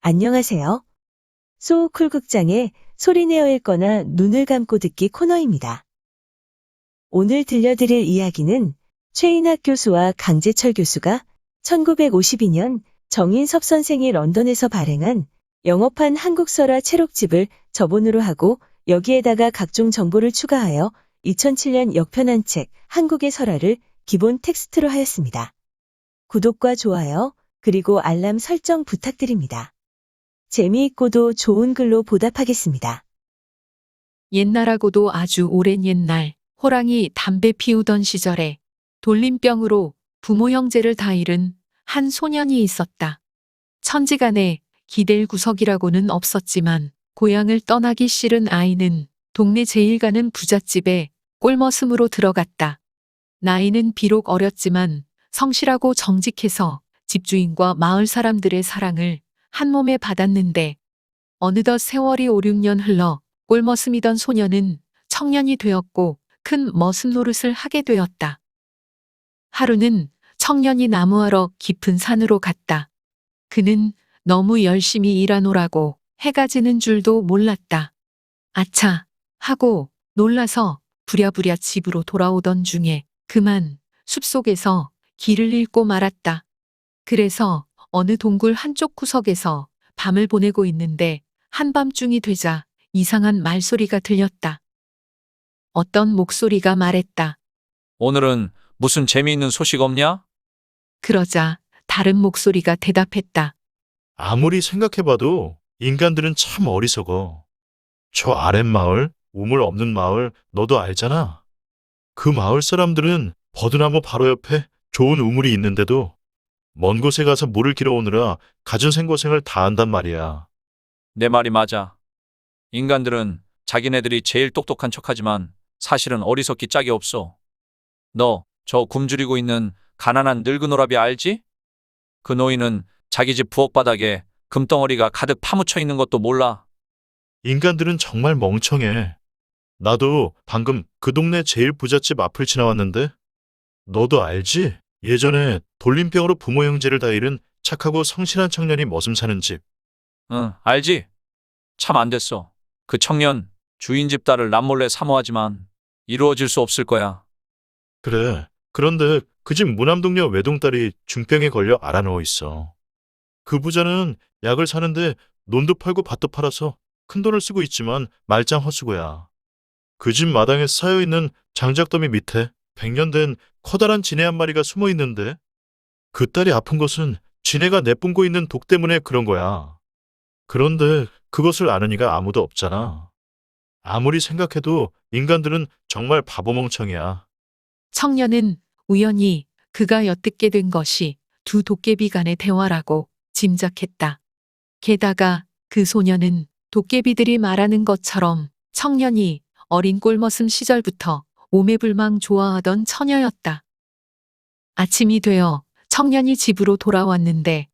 안녕하세요. 소우쿨 극장의 소리내어 읽거나 눈을 감고 듣기 코너입니다. 오늘 들려드릴 이야기는 최인학 교수와 강재철 교수가 1952년 정인섭 선생이 런던에서 발행한 영어판 한국설화 채록집을 저본으로 하고 여기에다가 각종 정보를 추가하여 2007년 역편한 책 한국의 설화를 기본 텍스트로 하였습니다. 구독과 좋아요, 그리고 알람 설정 부탁드립니다. 재미있고도 좋은 글로 보답하겠습니다. 옛날하고도 아주 오랜 옛날, 호랑이 담배 피우던 시절에 돌림병으로 부모 형제를 다 잃은 한 소년이 있었다. 천지간에 기댈 구석이라고는 없었지만 고향을 떠나기 싫은 아이는 동네 제일 가는 부잣집에 꼴머슴으로 들어갔다. 나이는 비록 어렸지만 성실하고 정직해서 집주인과 마을 사람들의 사랑을 한 몸에 받았는데 어느덧 세월이 5, 6년 흘러 꼴머슴이던 소년은 청년이 되었고 큰 머슴 노릇을 하게 되었다. 하루는 청년이 나무하러 깊은 산으로 갔다. 그는 너무 열심히 일하노라고 해가 지는 줄도 몰랐다. 아차! 하고 놀라서 부랴부랴 집으로 돌아오던 중에 그만 숲속에서 길을 잃고 말았다. 그래서 어느 동굴 한쪽 구석에서 밤을 보내고 있는데 한밤중이 되자 이상한 말소리가 들렸다. 어떤 목소리가 말했다. 오늘은 무슨 재미있는 소식 없냐? 그러자 다른 목소리가 대답했다. 아무리 생각해봐도 인간들은 참 어리석어. 저 아랫마을, 우물 없는 마을, 너도 알잖아. 그 마을 사람들은 버드나무 바로 옆에 좋은 우물이 있는데도 먼 곳에 가서 물을 길어오느라 갖은 생고생을 다 한단 말이야. 내 말이 맞아. 인간들은 자기네들이 제일 똑똑한 척하지만 사실은 어리석기 짝이 없어. 너 저 굶주리고 있는 가난한 늙은 오라비 알지? 그 노인은 자기 집 부엌 바닥에 금덩어리가 가득 파묻혀 있는 것도 몰라. 인간들은 정말 멍청해. 나도 방금 그 동네 제일 부잣집 앞을 지나왔는데 너도 알지? 예전에 돌림병으로 부모 형제를 다 잃은 착하고 성실한 청년이 머슴 사는 집. 응, 알지? 참 안 됐어. 그 청년 주인 집 딸을 남몰래 사모하지만 이루어질 수 없을 거야. 그래. 그런데 그 집 무남동녀 외동딸이 중병에 걸려 알아누워 있어. 그 부자는 약을 사는데 논도 팔고 밭도 팔아서 큰돈을 쓰고 있지만 말짱 헛수고야. 그 집 마당에 쌓여있는 장작더미 밑에 100년 된 커다란 지네 한 마리가 숨어 있는데 그 딸이 아픈 것은 지네가 내뿜고 있는 독 때문에 그런 거야. 그런데 그것을 아는 이가 아무도 없잖아. 아무리 생각해도 인간들은 정말 바보멍청이야. 청년은 우연히 그가 엿듣게 된 것이 두 도깨비 간의 대화라고 짐작했다. 게다가 그 소년은 도깨비들이 말하는 것처럼 청년이 어린 꼴머슴 시절부터 오매불망 좋아하던 처녀였다. 아침이 되어 청년이 집으로 돌아왔는데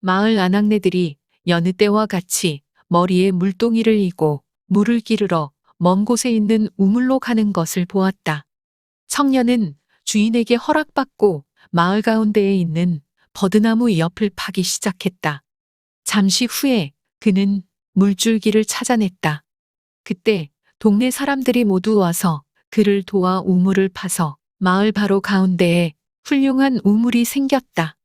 마을 아낙네들이 여느 때와 같이 머리에 물동이를 이고 물을 기르러 먼 곳에 있는 우물로 가는 것을 보았다. 청년은 주인에게 허락받고 마을 가운데에 있는 버드나무 옆을 파기 시작했다. 잠시 후에 그는 물줄기를 찾아냈다. 그때 동네 사람들이 모두 와서 그를 도와 우물을 파서 마을 바로 가운데에 훌륭한 우물이 생겼다.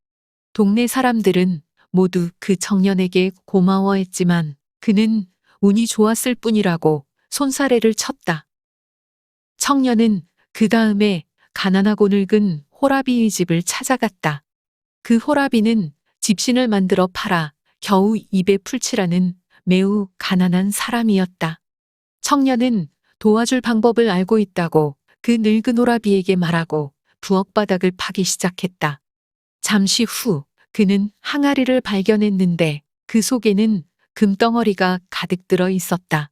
동네 사람들은 모두 그 청년에게 고마워했지만 그는 운이 좋았을 뿐이라고 손사래를 쳤다. 청년은 그 다음에 가난하고 늙은 호라비의 집을 찾아갔다. 그 호라비는 집신을 만들어 팔아 겨우 입에 풀칠하는 매우 가난한 사람이었다. 청년은 도와줄 방법을 알고 있다고 그 늙은 호라비에게 말하고 부엌 바닥을 파기 시작했다. 잠시 후 그는 항아리를 발견했는데 그 속에는 금덩어리가 가득 들어 있었다.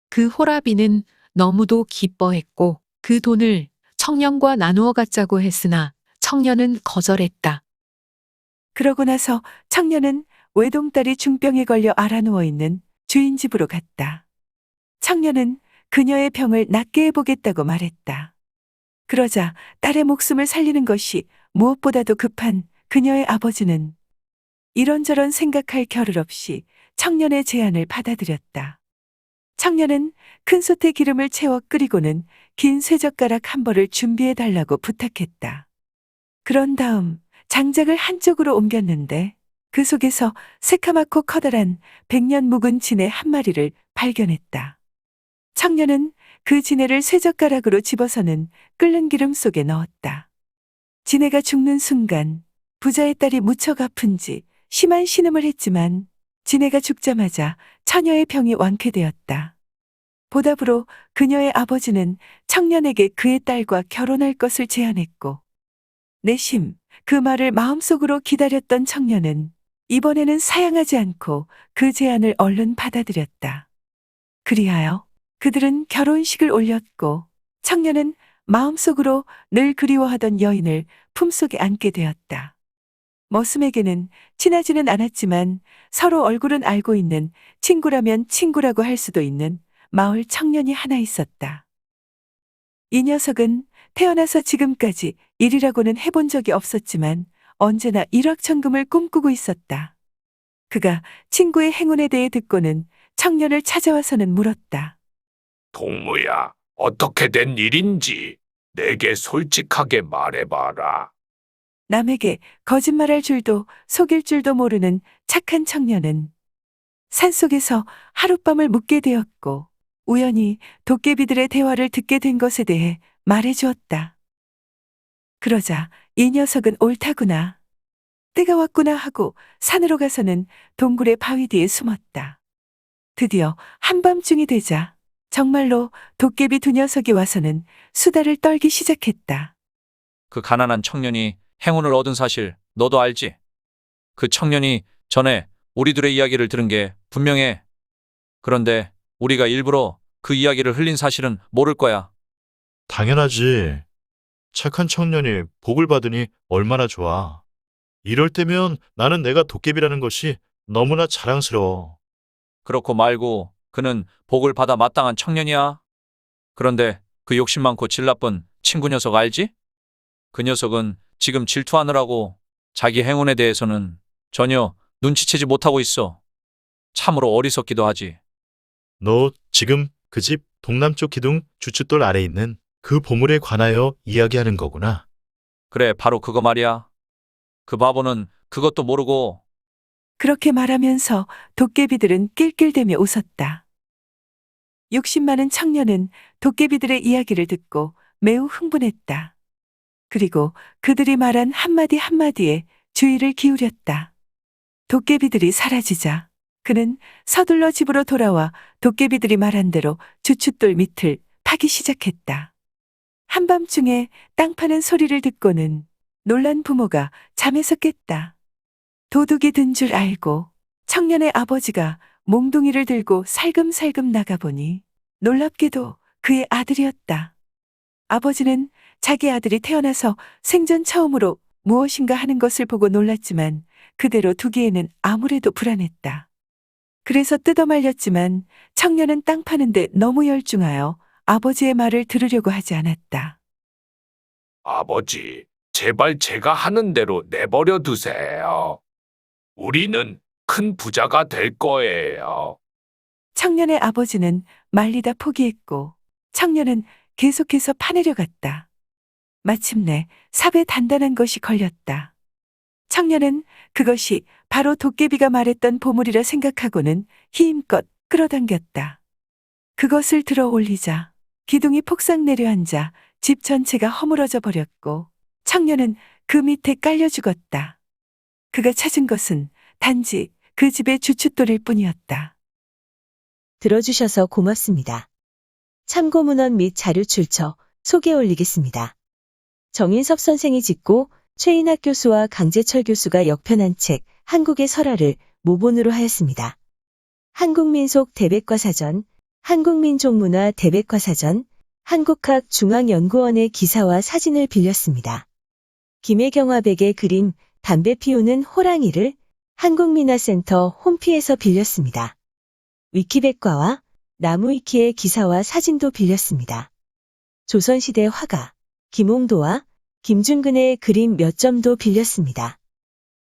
그 호라비는 너무도 기뻐했고 그 돈을 청년과 나누어 갖자고 했으나 청년은 거절했다. 그러고 나서 청년은 외동딸이 중병에 걸려 알아누워 있는 주인 집으로 갔다. 청년은 그녀의 병을 낫게 해보겠다고 말했다. 그러자 딸의 목숨을 살리는 것이 무엇보다도 급한 그녀의 아버지는 이런저런 생각할 겨를 없이 청년의 제안을 받아들였다. 청년은 큰 솥에 기름을 채워 끓이고는 긴 쇠젓가락 한 벌을 준비해 달라고 부탁했다. 그런 다음 장작을 한쪽으로 옮겼는데 그 속에서 새카맣고 커다란 100년 묵은 진해 한 마리를 발견했다. 청년은 그 진해를 쇠젓가락으로 집어서는 끓는 기름 속에 넣었다. 진해가 죽는 순간 부자의 딸이 무척 아픈지 심한 신음을 했지만 진해가 죽자마자 처녀의 병이 완쾌되었다. 보답으로 그녀의 아버지는 청년에게 그의 딸과 결혼할 것을 제안했고 내심 그 말을 마음속으로 기다렸던 청년은 이번에는 사양하지 않고 그 제안을 얼른 받아들였다. 그리하여 그들은 결혼식을 올렸고 청년은 마음속으로 늘 그리워하던 여인을 품속에 안게 되었다. 머슴에게는 친하지는 않았지만 서로 얼굴은 알고 있는 친구라면 친구라고 할 수도 있는 마을 청년이 하나 있었다. 이 녀석은 태어나서 지금까지 일이라고는 해본 적이 없었지만 언제나 일확천금을 꿈꾸고 있었다. 그가 친구의 행운에 대해 듣고는 청년을 찾아와서는 물었다. 동무야, 어떻게 된 일인지 내게 솔직하게 말해봐라. 남에게 거짓말할 줄도 속일 줄도 모르는 착한 청년은 산속에서 하룻밤을 묵게 되었고 우연히 도깨비들의 대화를 듣게 된 것에 대해 말해주었다. 그러자 이 녀석은 옳다구나. 때가 왔구나 하고 산으로 가서는 동굴의 바위 뒤에 숨었다. 드디어 한밤중이 되자 정말로 도깨비 두 녀석이 와서는 수다를 떨기 시작했다. 그 가난한 청년이 행운을 얻은 사실 너도 알지? 그 청년이 전에 우리들의 이야기를 들은 게 분명해. 그런데 우리가 일부러 그 이야기를 흘린 사실은 모를 거야. 당연하지. 착한 청년이 복을 받으니 얼마나 좋아. 이럴 때면 나는 내가 도깨비라는 것이 너무나 자랑스러워. 그렇고 말고 그는 복을 받아 마땅한 청년이야. 그런데 그 욕심 많고 질 나쁜 친구 녀석 알지? 그 녀석은 지금 질투하느라고 자기 행운에 대해서는 전혀 눈치채지 못하고 있어. 참으로 어리석기도 하지. 너 지금 그 집 동남쪽 기둥 주춧돌 아래 있는 그 보물에 관하여 이야기하는 거구나. 그래, 바로 그거 말이야. 그 바보는 그것도 모르고 그렇게 말하면서 도깨비들은 낄낄대며 웃었다. 욕심 많은 청년은 도깨비들의 이야기를 듣고 매우 흥분했다. 그리고 그들이 말한 한마디 한마디에 주의를 기울였다. 도깨비들이 사라지자 그는 서둘러 집으로 돌아와 도깨비들이 말한 대로 주춧돌 밑을 파기 시작했다. 한밤중에 땅 파는 소리를 듣고는 놀란 부모가 잠에서 깼다. 도둑이 든 줄 알고 청년의 아버지가 몽둥이를 들고 살금살금 나가보니 놀랍게도 그의 아들이었다. 아버지는 자기 아들이 태어나서 생전 처음으로 무엇인가 하는 것을 보고 놀랐지만 그대로 두기에는 아무래도 불안했다. 그래서 뜯어말렸지만 청년은 땅 파는데 너무 열중하여 아버지의 말을 들으려고 하지 않았다. 아버지, 제발 제가 하는 대로 내버려 두세요. 우리는 큰 부자가 될 거예요. 청년의 아버지는 말리다 포기했고 청년은 계속해서 파내려 갔다. 마침내 삽에 단단한 것이 걸렸다. 청년은 그것이 바로 도깨비가 말했던 보물이라 생각하고는 힘껏 끌어당겼다. 그것을 들어 올리자 기둥이 폭삭 내려앉아 집 전체가 허물어져 버렸고 청년은 그 밑에 깔려 죽었다. 그가 찾은 것은 단지 그 집의 주춧돌일 뿐이었다. 들어주셔서 고맙습니다. 참고문헌 및 자료 출처 소개 올리겠습니다. 정인섭 선생이 짓고 최인학 교수와 강재철 교수가 역편한 책 한국의 설화를 모본으로 하였습니다. 한국민속 대백과사전, 한국민족문화 대백과사전, 한국학중앙연구원의 기사와 사진을 빌렸습니다. 김혜경화백의 그림 담배 피우는 호랑이를 한국민화센터 홈피에서 빌렸습니다. 위키백과와 나무위키의 기사와 사진도 빌렸습니다. 조선시대 화가 김홍도와 김중근의 그림 몇 점도 빌렸습니다.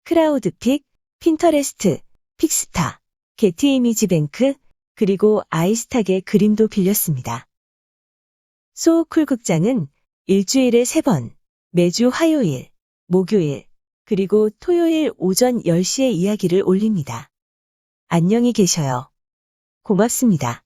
크라우드픽, 핀터레스트, 픽스타, 게티 이미지 뱅크, 그리고 아이스탁의 그림도 빌렸습니다. 소우쿨 극장은 일주일에 3번, 매주 화요일, 목요일, 그리고 토요일 오전 10시에 이야기를 올립니다. 안녕히 계셔요. 고맙습니다.